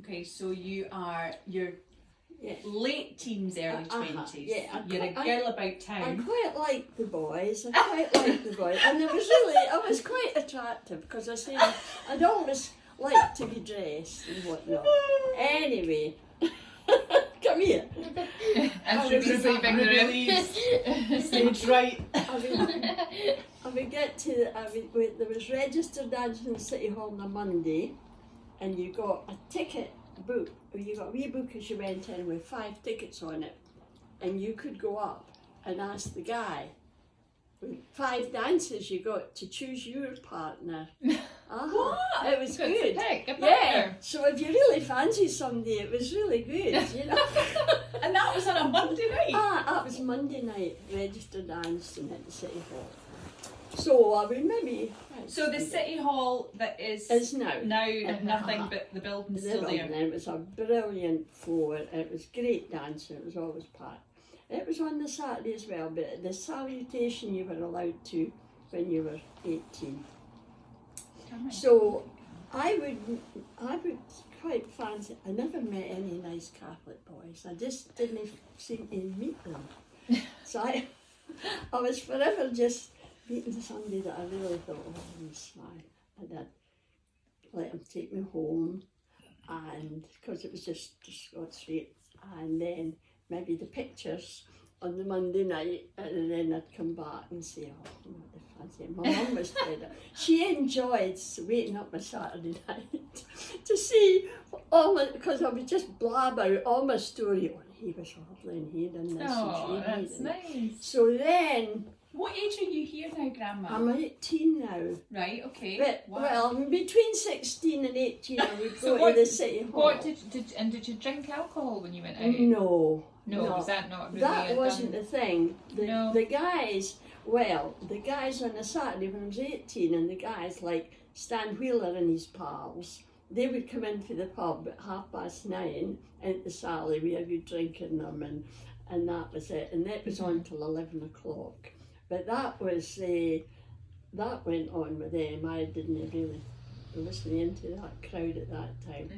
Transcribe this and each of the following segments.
Okay, so you're Yeah. late teens, early 20s. Yeah, You're a girl about I town. quite liked the boys. And I was quite attractive because I said I'd always liked to be dressed and whatnot. Anyway, come here. As you're receiving the release. Stage right. I would get to, there was registered dancing in the City Hall on a Monday, and you got a ticket book, or you got a wee book as you went in with 5 tickets on it, and you could go up and ask the guy. With 5 dances, you got to choose your partner. What? It was Good good. to pick, a Yeah, partner. so if you really fancy somebody, it was really good, you know. And that was on a Monday night. That was Monday night, registered dancing at the City Hall. So I would maybe. So the City Hall that is now nothing but the building's the still building. there. It was a brilliant floor. It was great dancing. It was always packed. It was on the Saturday as well, but the salutation you were allowed to when you were 18. So I would quite fancy. I never met any nice Catholic boys. I just didn't seem to meet them. So I was forever just meeting somebody that I really thought, oh, he's smart. And I'd let him take me home, and because it was just Scott Street, and then maybe the pictures on the Monday night, and then I'd come back and say, oh, what the fancy. My mum was fed up. She enjoyed waiting up my Saturday night to see all my, because I would just blab out all my story. Oh, he was lovely and he done this Oh, and that's she nice. So then, What age are you here now, Grandma? I'm 18 now. Right, okay. But, Wow. well, between 16 and 18 I would So go to the City Hall. What did you drink alcohol when you went out? No. No, was that not really That wasn't the thing. No. The guys on a Saturday when I was 18, and the guys like Stan Wheeler and his pals, they would come into the pub at 9:30 into Sally with a good drink in them, and that was it. And that was on till 11 o'clock. But that was, that went on with them. I didn't really listen into that crowd at that time.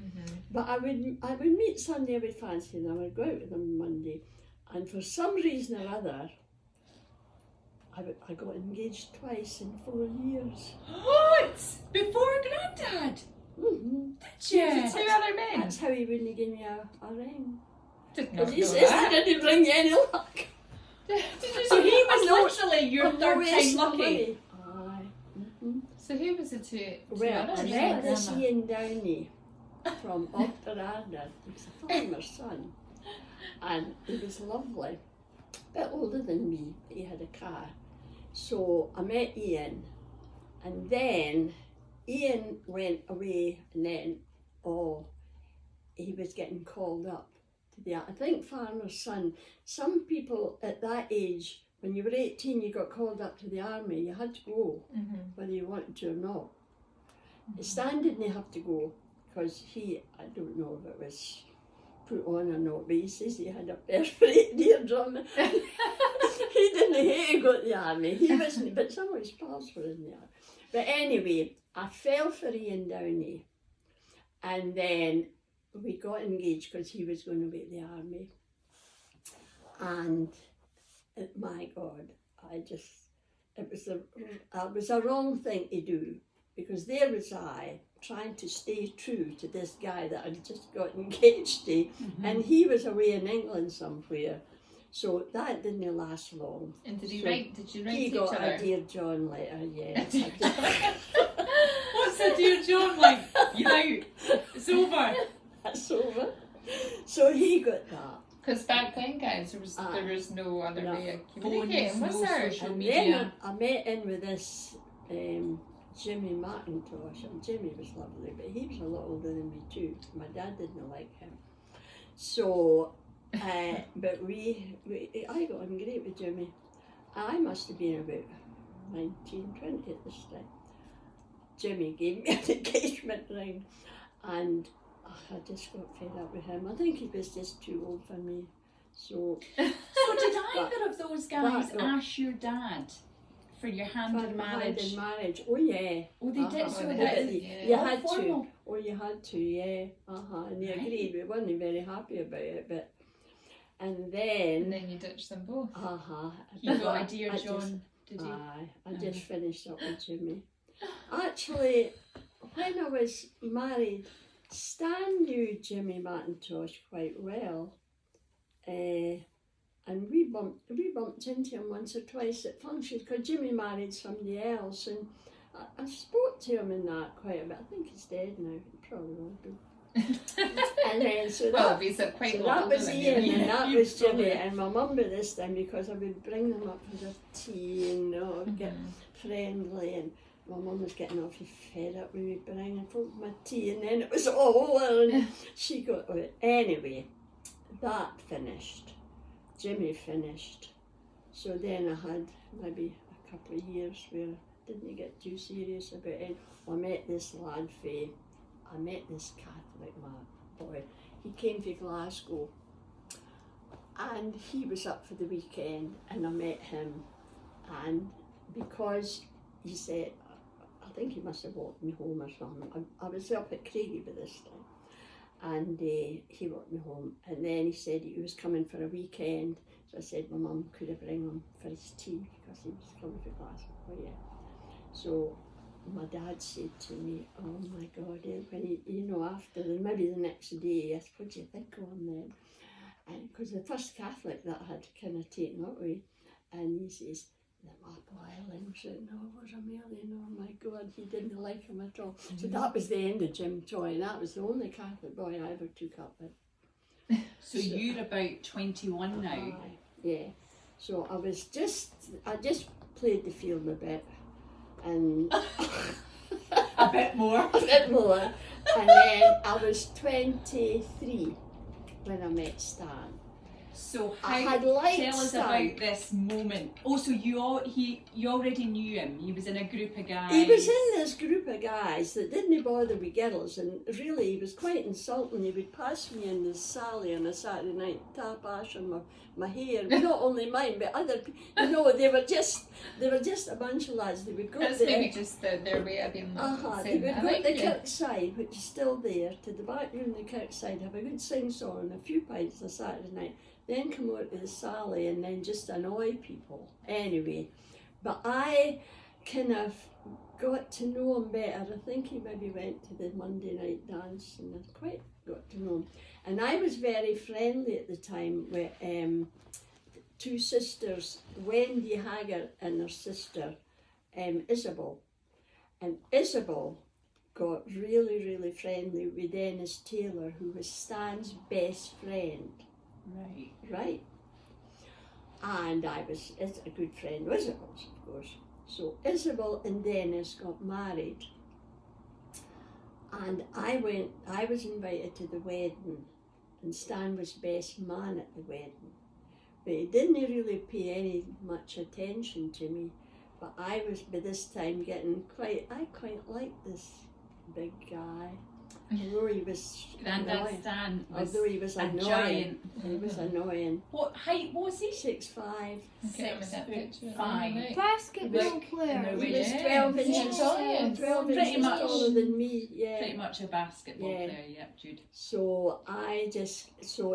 But I would meet somebody I would fancy, and I would go out with them Monday. And for some reason or other, I got engaged twice in 4 years. What? Before Grandad? Mm-hmm. Did you? Two other men. That's how he wouldn't give me a ring. Did not Because he know says that. he didn't bring you any luck. So he was literally your No third time wasting lucky. money. Aye. Mm-hmm. So who was the two Well, others? I met this Ian Downey from Ochterarder. He was a farmer's son. And he was lovely. A bit older than me, but he had a car. So I met Ian. And then Ian went away, and then, he was getting called up to the, I think, farmer's son. Some people at that age, when you were 18, you got called up to the army. You had to go, whether you wanted to or not. Stan didn't have to go, because I don't know if it was put on or not, but he says he had a perforated eardrum. He didn't hate to go to the army. He wasn't, but some of his pals were in the army. But anyway, I fell for Ian Downey, and then we got engaged because he was going to be at the army. And my God, it was a wrong thing to do, because there was I trying to stay true to this guy that I'd just got engaged to, and he was away in England somewhere. So that didn't last long. And did you So write he to each got other? a Dear John letter, yes. I did. What's a Dear John like? You out. It's over. That's over. So he got that. Because back then, guys, there was no other way of communicating, was there? social And media. then I met in with this Jimmy McIntosh, and Jimmy was lovely, but he was a lot older than me too. My dad didn't like him. So, but I got on great with Jimmy. I must have been about 19, 20 at this time. Jimmy gave me an engagement ring, and I just got fed up with him. I think he was just too old for me. So did either of those guys ask your dad for your hand in marriage? Hand in marriage. Oh yeah. Oh, they did. Uh-huh. So Yeah, that but is you had formal. to. Oh, you had to, yeah. And they Right. agreed. We weren't very happy about it, but and And then then you ditched them both. He got a Dear I just- John, did he? Aye, I just finished up with Jimmy. Actually, when I was married, Stan knew Jimmy McIntosh quite well, and we bumped into him once or twice at functions because Jimmy married somebody else, and I spoke to him in that quite a bit. I think he's dead now. He probably will be. And then so Well, that. he's quite So a lot that older was than Ian you. and that You was Jimmy probably- and my mum by this time, because I would bring them up with their tea and get friendly, and my mum was getting awfully fed up with me bringing folk my tea, and then it was all over and she got it. Anyway, that finished. Jimmy finished. So then I had maybe a couple of years where I didn't get too serious about it. I met this lad, Faye. I met this Catholic boy. He came to Glasgow and he was up for the weekend, and I met him, and because he said, I think he must have walked me home or something. I was up at Craigie by this time, and he walked me home, and then he said he was coming for a weekend, so I said my mum could have bring him for his tea because he was coming to Glasgow. Oh yeah. So my dad said to me, oh my God, when he, after maybe the next day, I said, what do you think of him then? And because the first Catholic that I had kind of taken away, and he says, the boiling was it, no, it was a million, oh my God, he didn't like him at all. So that was the end of Jim Toy, and that was the only Catholic boy I ever took up with. So you're about 21 now. Aye, yeah. So I just played the field a bit, and A bit more. a bit more. And then I was 23 when I met Stan. So I how, had liked tell us Stan. about this moment. Oh, so you already knew him. He was in a group of guys. He was in this group of guys that didn't bother with girls, and really he was quite insulting. He would pass me in the Sally on a Saturday night, tap ash on my hair, not only mine but other people. They were just a bunch of lads. They would go That's to maybe just their way of being they saying, would I go like to the you. Kirkside, which is still there, to the back room of the Kirkside, have a good sing-song and a few pints on a Saturday night, then come out to the Sally and then just annoy people. Anyway, but I kind of got to know him better. I think he maybe went to the Monday night dance, and I quite got to know him. And I was very friendly at the time with two sisters, Wendy Haggart and her sister Isabel. And Isabel got really, really friendly with Dennis Taylor, who was Stan's best friend, Right. right? And I was a good friend of Isabel's, of course. So Isabel and Dennis got married, and I was invited to the wedding, and Stan was best man at the wedding. But he didn't really pay any much attention to me. But I was by this time I quite liked this big guy. Although he was Grandad annoying. Stan was Although he was a annoying. giant. He was annoying. What height was he? 6'5". Okay, I'm in that picture. 6'5". Right. Basketball Like, player. in He the was Yeah, 12 yeah, inches, yeah. 12 Pretty inches much. taller than me. Yeah. Pretty much a basketball Yeah. player, yep, Jude. So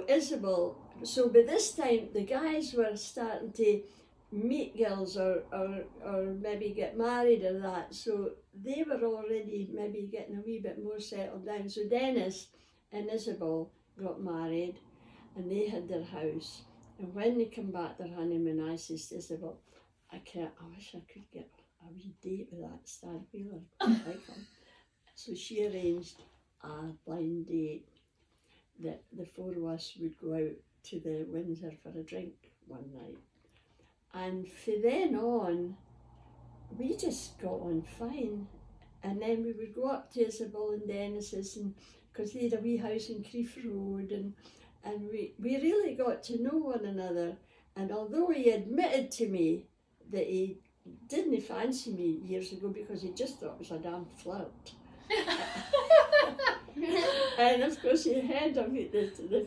Isabel, so by this time the guys were starting to meet girls or maybe get married or that, so they were already maybe getting a wee bit more settled down. So Dennis and Isabel got married and they had their house, and when they come back their honeymoon, I says to Isabel, I wish I could get a wee date with that Stan Wheeler. I quite like him. So she arranged a blind date that the four of us would go out to the Windsor for a drink one night. And from then on, we just got on fine. And then we would go up to Isabel and Dennis's, and because they had a wee house in Creef Road, and we really got to know one another. And although he admitted to me that he didn't fancy me years ago because he just thought it was a damn flirt. And of course he had the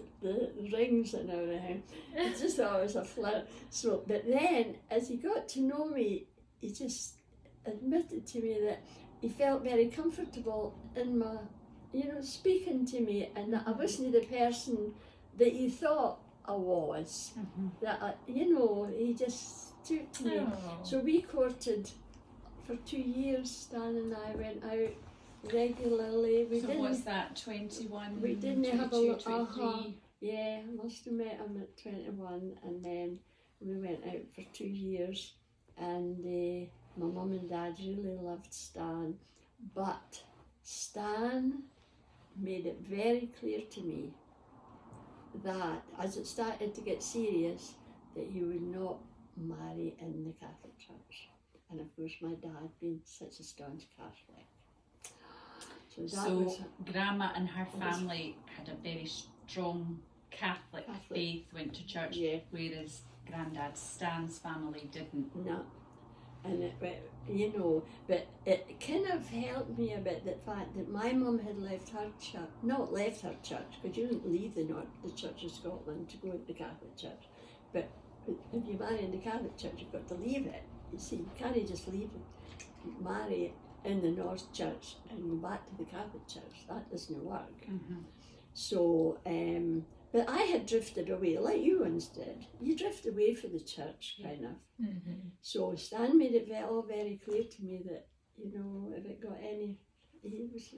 rings and everything. I just thought it was a flirt. So, but then as he got to know me, he just admitted to me that he felt very comfortable in speaking to me, and that I wasn't the person that you thought I was. That he just took to me. Oh. So we courted for 2 years. Stan and I went out regularly. So what's that, 21, we didn't 22, have a lot. 23? Yeah, I must have met him at 21, and then we went out for 2 years, and my mum and dad really loved Stan, but Stan made it very clear to me that as it started to get serious, that he would not marry in the Catholic Church. And of course my dad being such a staunch Catholic. So Grandma and her family had a very strong Catholic faith, went to church, Yeah. whereas Grandad Stan's family didn't. No. And but it kind of helped me a bit, the fact that my mum had left her church, not left her church, because you didn't leave the Church of Scotland to go to the Catholic Church, but if you marry in the Catholic Church, you've got to leave it. You see, you can't just leave it, marry in the North Church and go back to the Catholic Church. That doesn't work. So, but I had drifted away, like you once did. You drift away from the church, kind of. So Stan made it all very clear to me that, if it got any, he was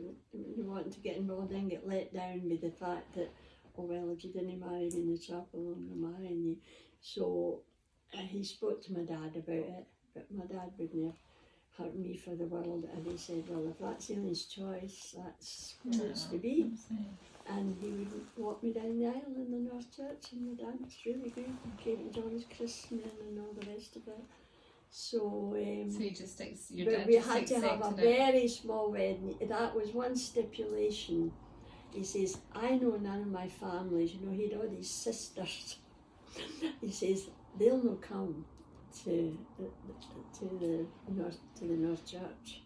wanting to get involved and get let down by the fact that, oh well, if you didn't marry me in the chapel, I'm not marrying you. So he spoke to my dad about it, but my dad wouldn't have hurt me for the world, and he said, well, if that's Eileen's choice, that's what it's to be. And he would walk me down the aisle in the North Church, and my dad was really good. He came to John's christening and all the rest of it. So, So you just your but dad we just had to have a accepted it. very small wedding. That was one stipulation. He says, I know none of my families, he had all these sisters. He says, they'll not come to the North Church.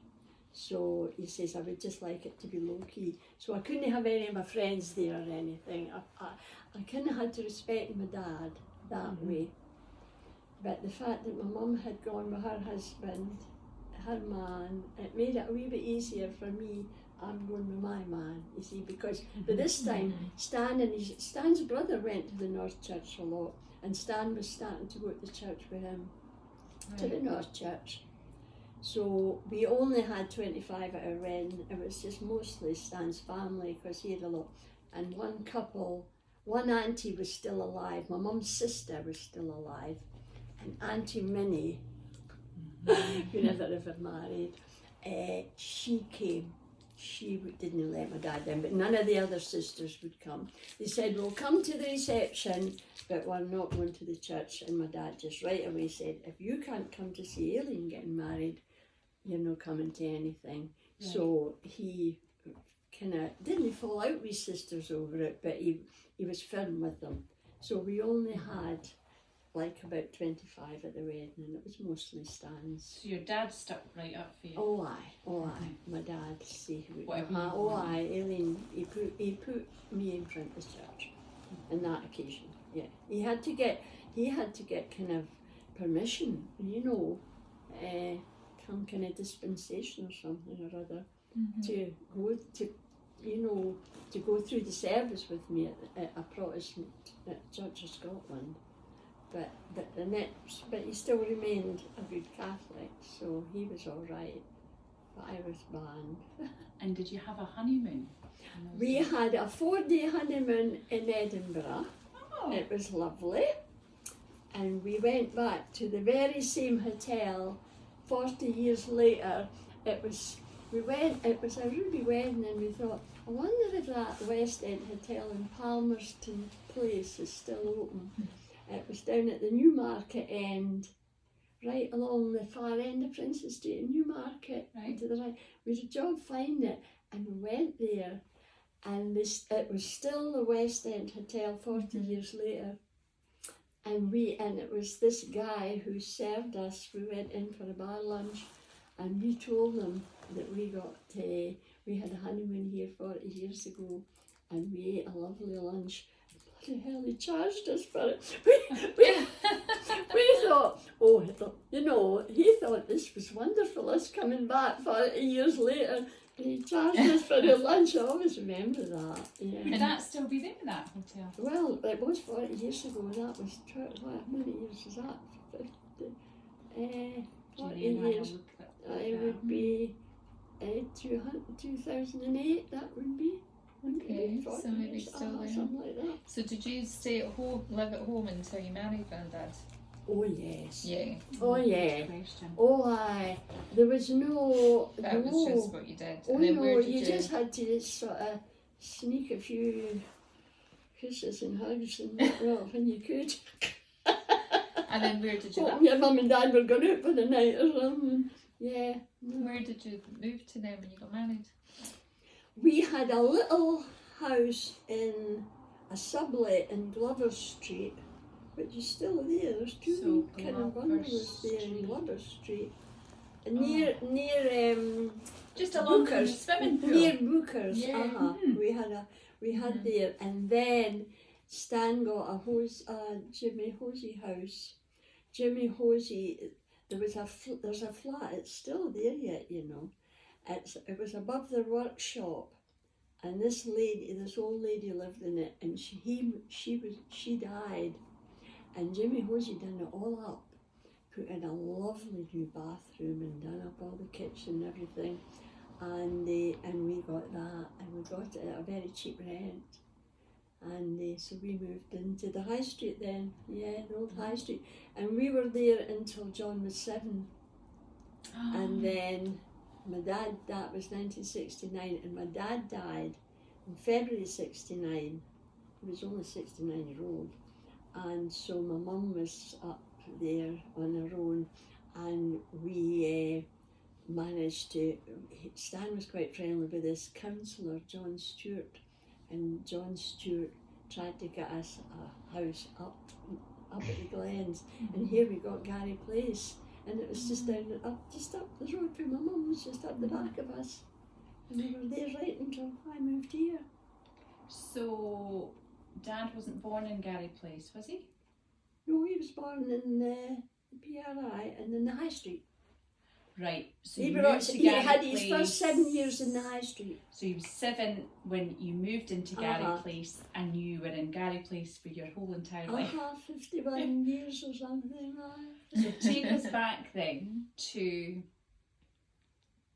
So he says, I would just like it to be low-key. So I couldn't have any of my friends there or anything. I kind of had to respect my dad that way. But the fact that my mum had gone with her husband, her man, it made it a wee bit easier for me. I'm going with my man, you see, because by this time, Stan's brother went to the North Church a lot, and Stan was starting to go to the church with him, to the North Church. So we only had 25 at our wedding. It was just mostly Stan's family, because he had a lot. And one couple, one auntie was still alive. My mum's sister was still alive. And Auntie Minnie, who never ever married, she came. She didn't let my dad in, but none of the other sisters would come. They said, we'll come to the reception, but we're not going to the church. And my dad just right away said, if you can't come to see Aileen getting married, you're not coming to anything. Right. So he kind of didn't fall out with sisters over it, but he was firm with them. So we only had like about 25 at the wedding, and it was mostly Stan's. So your dad stuck right up for you? Oh aye. My dad, see, Whatever Aileen, he put me in front of the church on that occasion. Yeah, he had to get kind of permission, some kind of dispensation or something or other, to go through the service with me at a Protestant Church of Scotland. But he still remained a good Catholic, so he was all right. But I was banned. And did you have a honeymoon? We had a 4-day honeymoon in Edinburgh. Oh. It was lovely. And we went back to the very same hotel 40 years later. It was a Ruby wedding, and we thought, I wonder if that West End Hotel in Palmerston Place is still open. It was down at the Newmarket end, right along the far end of Princess Street, Newmarket, right to the right. We had a job finding it, and we went there, and it was still the West End Hotel 40 years later. And it was this guy who served us. We went in for a bar lunch, and we told them that we had a honeymoon here 40 years ago, and we ate a lovely lunch. Bloody hell, he charged us for it. We thought, he thought this was wonderful, us coming back 40 years later. He charged us for the lunch. I always remember that. Yeah. Would that still be there, that hotel? Well, it was 40 years ago. That was how many years is that? 50. 40 Julie and I will years. look at It would be 2008. That would be. Okay, 40 so maybe years, still there. something like that. So did you stay at home, live at home until you married Grandad? Oh yes. Yeah. Oh yeah. question. Oh aye. There was no. That no. was just what you did. Oh And then no, where did you just had to sort of sneak a few kisses and hugs and well, when you could. And then where did you Oh, live? your mum and dad were going out for the night or something. Yeah. Where did you move to then when you got married? We had a little house in a sublet in Glover Street, which is still there. There's two So kind of Glover bungalows there in Street. Glover Street. Near Just along from the Booker's. swimming pool. Near Booker's. Yeah. Mhm. We had Mhm. there, and then Stan got a Jimmy Hosey house. Jimmy Hosey, there's a flat. It's still there yet, you know. It was above the workshop, and this old lady lived in it, and she died, and Jimmy Hosey done it all up, put in a lovely new bathroom and done up all the kitchen and everything, and we got that, and we got it at a very cheap rent. And so we moved into the high street then, the old high street, and we were there until John was 7, and then my dad, that was 1969, and my dad died in February 69. He was only 69-year-old, and so my mum was up there on her own, and we managed to, Stan was quite friendly with this councillor, John Stewart, and John Stewart tried to get us a house up at the Glens, and here we got Gary Place, and it was just just up the road from my mum, was just up the back of us, and we were there right until I moved here. So, Dad wasn't born in Gary Place, was he? No, he was born in the PRI and in the High Street. Right. So He you brought- moved to he Gary had Place. his first 7 years in the High Street. So you were 7 when you moved into Gary Uh-huh. Place, and you were in Gary Place for your whole entire life. 51 years or something like So take us back then to,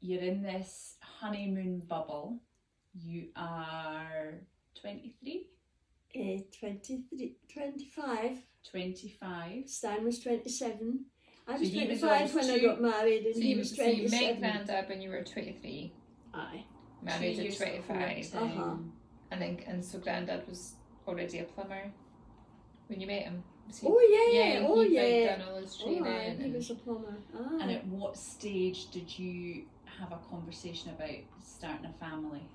you're in this honeymoon bubble. You are 23, 25. 25. Stan was 27. I So was he was 25 when I two- got married, and So he you, was so you met 27. Grandad when you were 23, Aye. married 2 at years 25, before, Uh-huh. and so Grandad was already a plumber when you met him. Was he, Oh yeah, yeah, oh he'd like yeah. done all his Oh, training. aye, he and- was a plumber. And Aye. at what stage did you have a conversation about starting a family?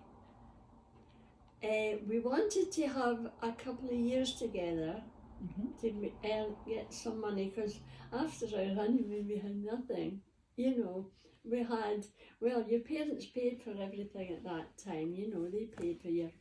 We wanted to have a couple of years together Mm-hmm. to get some money, because after our honeymoon we had nothing. You know, we had, well, your parents paid for everything at that time. You know, they paid for your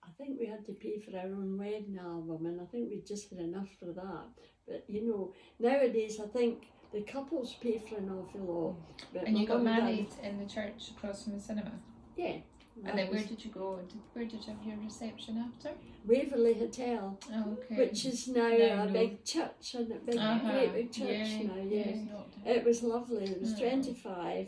I think we had to pay for our own wedding album, and I think we just had enough for that. But you know, nowadays I think the couples pay for an awful lot. But And my you got mum and dad- married in the church across from the cinema. Yeah. And then where did you go? Where did you have your reception after? Waverley Hotel, Oh, okay. which is now Now a no. big church, and a big, Uh-huh. great big church now. Yes. It was lovely. It was Mm. 25,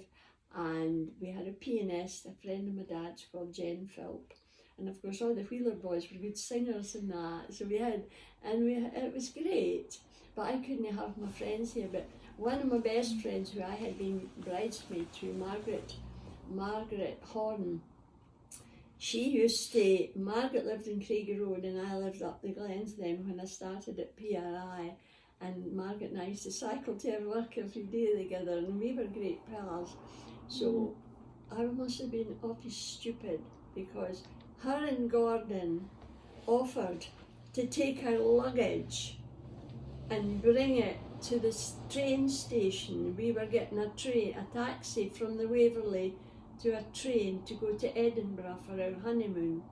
and we had a pianist, a friend of my dad's called Jen Philp, and of course all the Wheeler boys were good singers and that. So it was great. But I couldn't have my friends here. But one of my best friends, who I had been bridesmaid to, Margaret Horn. Margaret lived in Craigie Road, and I lived up the Glens then when I started at PRI. And Margaret and I used to cycle to her work every day together, and we were great pals. So I must have been awfully stupid, because her and Gordon offered to take our luggage and bring it to the train station. We were getting a taxi from the Waverley to a train to go to Edinburgh for our honeymoon.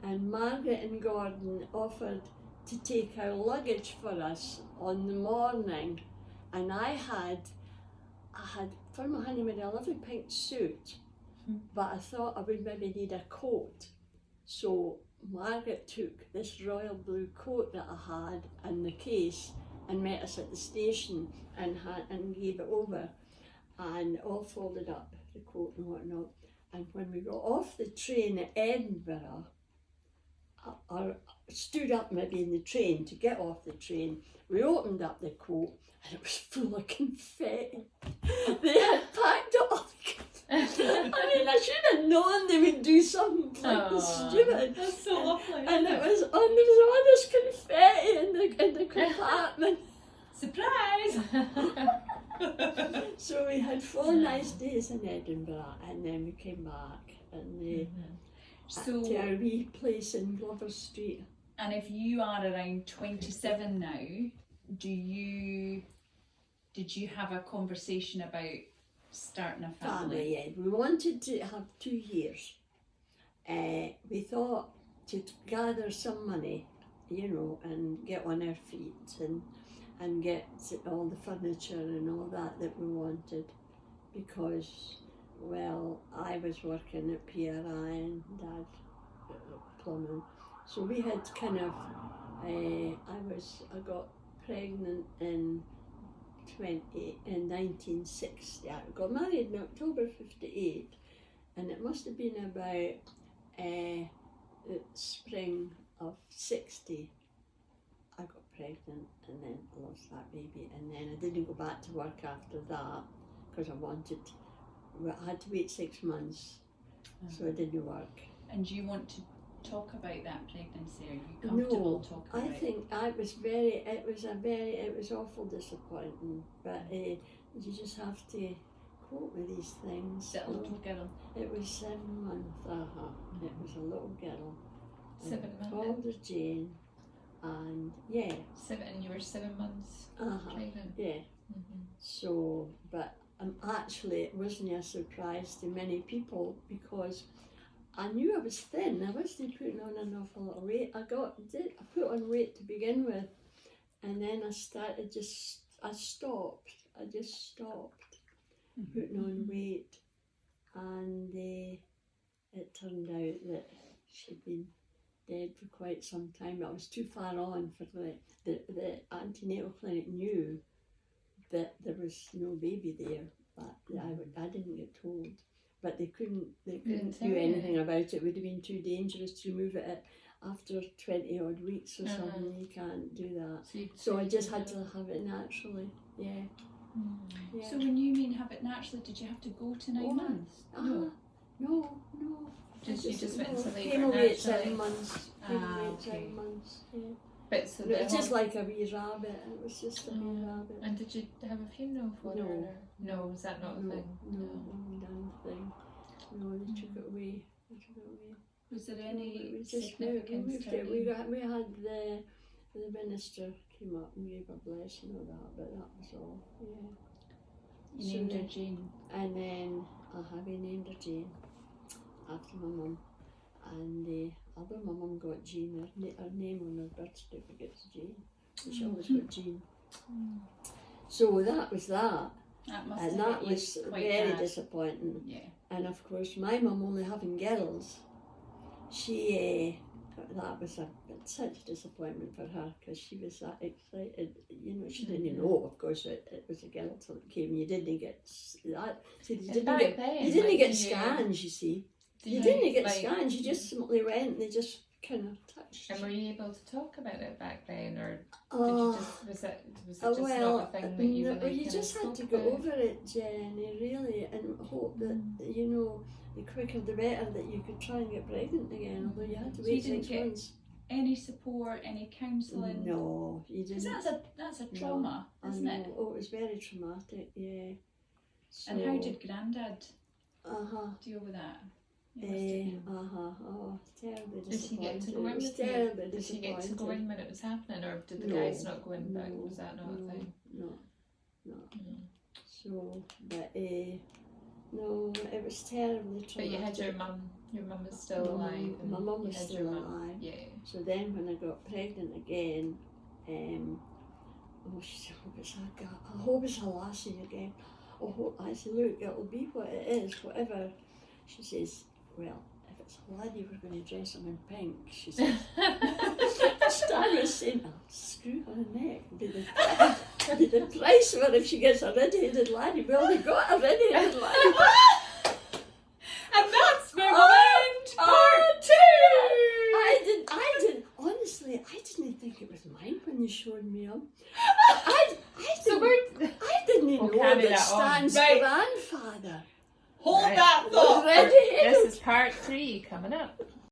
And Margaret and Gordon offered to take our luggage for us on the morning, and I had for my honeymoon, a lovely pink suit, but I thought I would maybe need a coat. So Margaret took this royal blue coat that I had in the case and met us at the station and gave it over, and all folded up, the coat and whatnot. And when we got off the train at Edinburgh, I stood up maybe in the train to get off the train. We opened up the coat and it was full of confetti. They had packed it all. I mean, I should have known they would do something like this stupid. That's so lovely. And there was all this confetti in the compartment. Surprise! So we had 4 nice days in Edinburgh, and then we came back and to our wee place in Glover Street. And if you are around 27 now, did you have a conversation about starting a family? Yeah. We wanted to have 2 years. We thought to gather some money, you know, and get on our feet and get all the furniture and all that we wanted, because, well, I was working at PRI and Dad at plumbing. So we had kind of, I got pregnant in 1960. I got married in October 58, and it must have been about the spring of 60. I got pregnant and then I lost that baby, and then I didn't go back to work after that because I had to wait 6 months, so I didn't work. And do you want to talk about that pregnancy? Are you comfortable talking about it? I think it was awful disappointing, but you just have to cope with these things. Is it a little girl? It was 7 months, It was a little girl. 7 months. Called her Jane, and yeah. You were 7 months pregnant. Yeah. So, but actually it wasn't a surprise to many people, because I knew I was thin. I wasn't putting on an awful lot of weight. I put on weight to begin with, and then I just stopped putting on weight, and it turned out that she'd been dead for quite some time. I was too far on for the antenatal clinic knew that there was no baby there, but I didn't get told. But they couldn't do anything about it. It would have been too dangerous to remove it after 20 odd weeks or something. You can't do that. So I just had to have it naturally. Yeah. Yeah. So when you mean have it naturally, did you have to go to 9 months? No. You just went into labour came away at naturally. 7 months. Came away at Okay. 7 months. Yeah. But so It was just like a wee rabbit. It was just a wee rabbit. And did you have a funeral for her? No. Or? No, was that not a thing? No, damn thing. No, they took it away. Was there It any was just significance to it? we had the minister came up and gave a blessing of that, but that was all. Yeah. You named her Jane. And then we named her Jane after my mum, and although my mum got Jean, her name on her birth certificate's Jane. She always got Jean. So that was that. That must And have that hit was you quite very bad. disappointing. Yeah. And of course, my mum only having girls, that was such a disappointment for her, because she was that excited. You know, she didn't know, of course, it was a girl till it came. You didn't get that. See, you didn't get scans. You see, you didn't get scans. You just simply went. And they just kind of touched. And were you able to talk about it back then, or did you just, was it just not a thing that you really you just had to go over it, Jenny, really, and hope that you know, the quicker the better, that you could try and get pregnant again. Although you had to So you wait didn't 6 months. Any support, any counselling? No, you Because didn't. that's a trauma, isn't it? Oh, it was very traumatic. Yeah. So, And how did Grandad Uh-huh. deal with that? You must have been- Oh, terribly Did he get to disappointed. go in It was with you? terribly Did he get to go disappointed. in when it was happening, or did the No, guys not go in back? no, Was that not a thing? No. Mm. So, but no, it was terribly traumatic. But you had your mum is still alive. and My mum you was had still your mum. alive. Yeah. So then when I got pregnant again, she said, I hope it's a lassie again. oh, I said, look, it'll be what it is, whatever. She says, well, if it's a laddie, we're going to dress him in pink, she says. Stan was saying, I'll screw her neck. Be the price for her if she gets a red-headed laddie. Well, we got a red-headed laddie. And that's Murderland Part 2! I didn't, honestly, I didn't think it was mine when you showed me him. I So didn't We'll know carry that that on. Stan's Right. grandfather Hold Right. that was thought. red-headed. This is part 3 coming up.